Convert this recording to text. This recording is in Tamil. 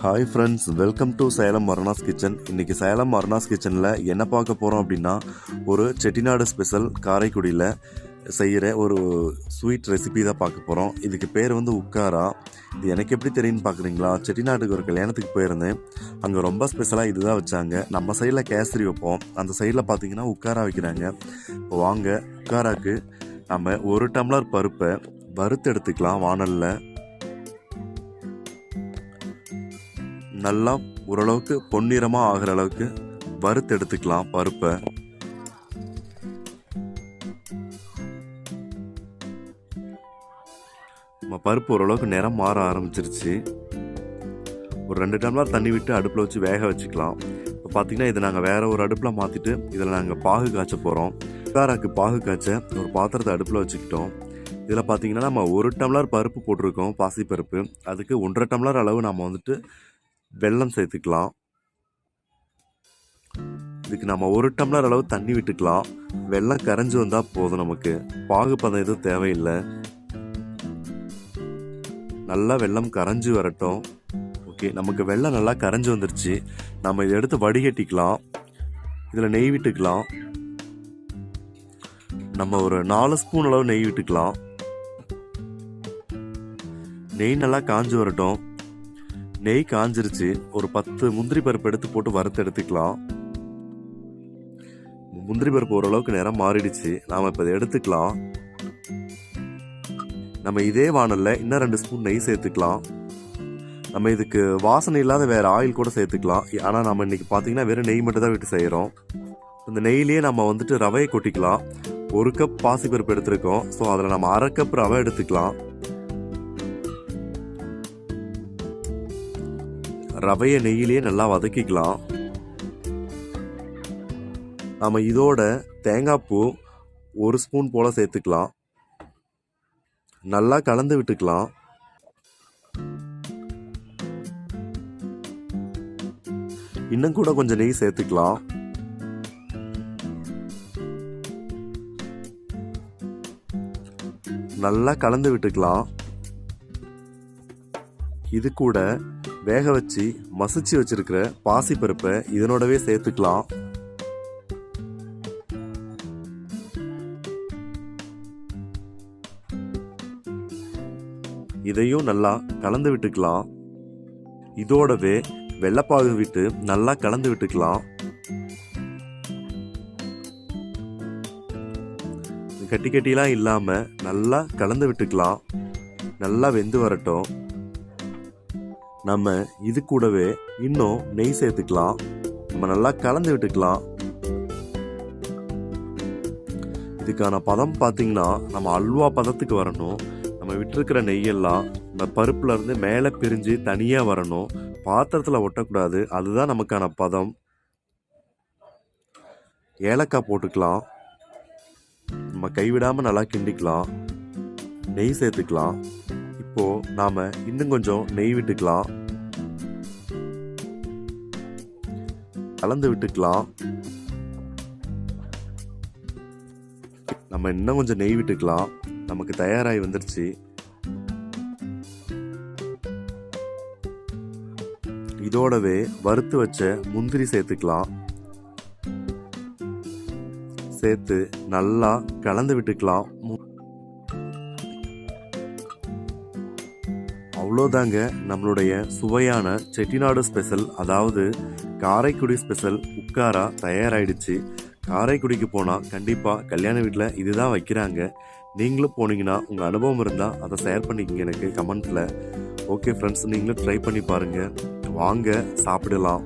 Hi friends, welcome to Salem அருணாஸ் kitchen. இன்றைக்கி சேலம் அருணாஸ் கிச்சனில் என்ன பார்க்க போகிறோம் அப்படின்னா, ஒரு செட்டிநாடு ஸ்பெஷல் காரைக்குடியில் செய்கிற ஒரு ஸ்வீட் ரெசிபி தான் பார்க்க போகிறோம். இதுக்கு பேர் வந்து உக்காரா. இது எனக்கு எப்படி தெரியும்னு பார்க்குறீங்களா? செட்டிநாட்டுக்கு ஒரு கல்யாணத்துக்கு போயிருந்தேன். அங்கே ரொம்ப ஸ்பெஷலாக இது தான் வச்சாங்க. நம்ம சைடில் கேசரி வைப்போம், அந்த சைடில் பார்த்திங்கன்னா உக்காரா வைக்கிறாங்க. இப்போ வாங்க, உக்காராக்கு நம்ம 1 டம்ளர் பருப்பை வறுத்து எடுத்துக்கலாம். வாணலில் நல்லா ஓரளவுக்கு பொன்னிறமாக ஆகிற அளவுக்கு வறுத்து எடுத்துக்கலாம் பருப்பை. நம்ம பருப்பு ஓரளவுக்கு நிறம் மாற ஆரம்பிச்சிருச்சு. ஒரு 2 டம்ளர் தண்ணி விட்டு அடுப்பில் வச்சு வேக வச்சுக்கலாம். இப்போ பார்த்தீங்கன்னா இதை நாங்கள் வேறு ஒரு அடுப்பில் மாற்றிட்டு இதில் நாங்கள் பாகு காய்ச்ச போகிறோம். உக்காராக்கு பாகு காய்ச்ச ஒரு பாத்திரத்தை அடுப்பில் வச்சுக்கிட்டோம். இதில் பார்த்தீங்கன்னா நம்ம 1 டம்ளர் பருப்பு போட்டிருக்கோம், பாசிப்பருப்பு. அதுக்கு 1.5 டம்ளர் அளவு நம்ம வந்துட்டு வெல்லம் சேர்த்துக்கலாம். இதுக்கு நம்ம 1 டம்ளர் அளவு தண்ணி விட்டுக்கலாம். வெல்லம் கரைஞ்சி வந்தால் போதும், நமக்கு பாகு பதம் எதுவும் தேவையில்லை. நல்லா வெல்லம் கரைஞ்சி வரட்டும். ஓகே, நமக்கு வெல்லம் நல்லா கரைஞ்சி வந்துருச்சு. நம்ம இதை எடுத்து வடிகட்டிக்கலாம். இதில் நெய் விட்டுக்கலாம். நம்ம ஒரு 4 ஸ்பூன் அளவு நெய் விட்டுக்கலாம். நெய் நல்லா காஞ்சி வரட்டும். நெய் காஞ்சிருச்சு. ஒரு 10 முந்திரி பருப்பு எடுத்து போட்டு வறுத்து எடுத்துக்கலாம். முந்திரி பருப்பு ஓரளவுக்கு நிறம் மாறிடுச்சு. நாம் இப்போ இதை எடுத்துக்கலாம். நம்ம இதே வாணல்ல இன்னும் 2 ஸ்பூன் நெய் சேர்த்துக்கலாம். நம்ம இதுக்கு வாசனை இல்லாத வேறு ஆயில் கூட சேர்த்துக்கலாம். ஆனால் நம்ம இன்னைக்கு பார்த்தீங்கன்னா வெறும் நெய் மட்டும் தான் விட்டு செய்கிறோம். இந்த நெய்லேயே நம்ம வந்துட்டு ரவையை கொட்டிக்கலாம். 1 கப் பாசிப்பருப்பு எடுத்துருக்கோம். ஸோ அதில் நம்ம 1/2 கப் ரவை எடுத்துக்கலாம். ரவையை நெய்யிலேயே நல்லா வதக்கிக்கலாம். நம்ம இதோட தேங்காய் பூ 1 ஸ்பூன் போல் சேர்த்துக்கலாம். நல்லா கலந்து விட்டுக்கலாம். இன்னும் கூட கொஞ்சம் நெய் சேர்த்துக்கலாம். நல்லா கலந்து விட்டுக்கலாம். இது கூட வேக வச்சு மசிச்சு வச்சிருக்கிற பாசிப்பருப்பை இதனோடவே சேர்த்துக்கலாம். இதையும் நல்லா கலந்து விட்டுக்கலாம். இதோடவே வெள்ளைப்பாகு விட்டு நல்லா கலந்து விட்டுக்கலாம். கட்டி கட்டிலாம் இல்லாம நல்லா கலந்து விட்டுக்கலாம். நல்லா வெந்து வரட்டும். நம்ம இது கூடவே இன்னும் நெய் சேர்த்துக்கலாம். நம்ம நல்லா கலந்து விட்டுக்கலாம். இதுக்கான பதம் பார்த்தீங்கன்னா நம்ம அல்வா பதத்துக்கு வரணும். நம்ம விட்டுருக்கிற நெய்யெல்லாம் நம்ம பருப்புல இருந்து மேலே பிரிஞ்சு தனியாக வரணும். பாத்திரத்தில் ஒட்டக்கூடாது. அதுதான் நமக்கான பதம். ஏலக்காய் போட்டுக்கலாம். நம்ம கைவிடாமல் நல்லா கிண்டிக்கலாம். நெய் சேர்த்துக்கலாம். இப்போ நாம இன்னும் கொஞ்சம் நெய் விட்டுக்கலாம். கலந்து விட்டுக்கலாம். நம்ம இன்னும் கொஞ்சம் நெய் விட்டுக்கலாம். நமக்கு தயாராகி வந்துருச்சு. இதோடவே வறுத்து வச்ச முந்திரி சேர்த்துக்கலாம். சேர்த்து நல்லா கலந்து விட்டுக்கலாம். அவ்வளோதாங்க, நம்மளுடைய சுவையான செட்டிநாடு ஸ்பெஷல், அதாவது காரைக்குடி ஸ்பெஷல் உக்காரா தயாராகிடுச்சு. காரைக்குடிக்கு போனால் கண்டிப்பாக கல்யாண வீட்டில் இதுதான் வைக்கிறாங்க. நீங்களும் போனீங்கன்னா உங்கள் அனுபவம் இருந்தால் அதை ஷேர் பண்ணிக்கங்க எனக்கு கமெண்ட்டில். ஓகே ஃப்ரெண்ட்ஸ், நீங்களும் ட்ரை பண்ணி பாருங்கள். வாங்க சாப்பிடலாம்.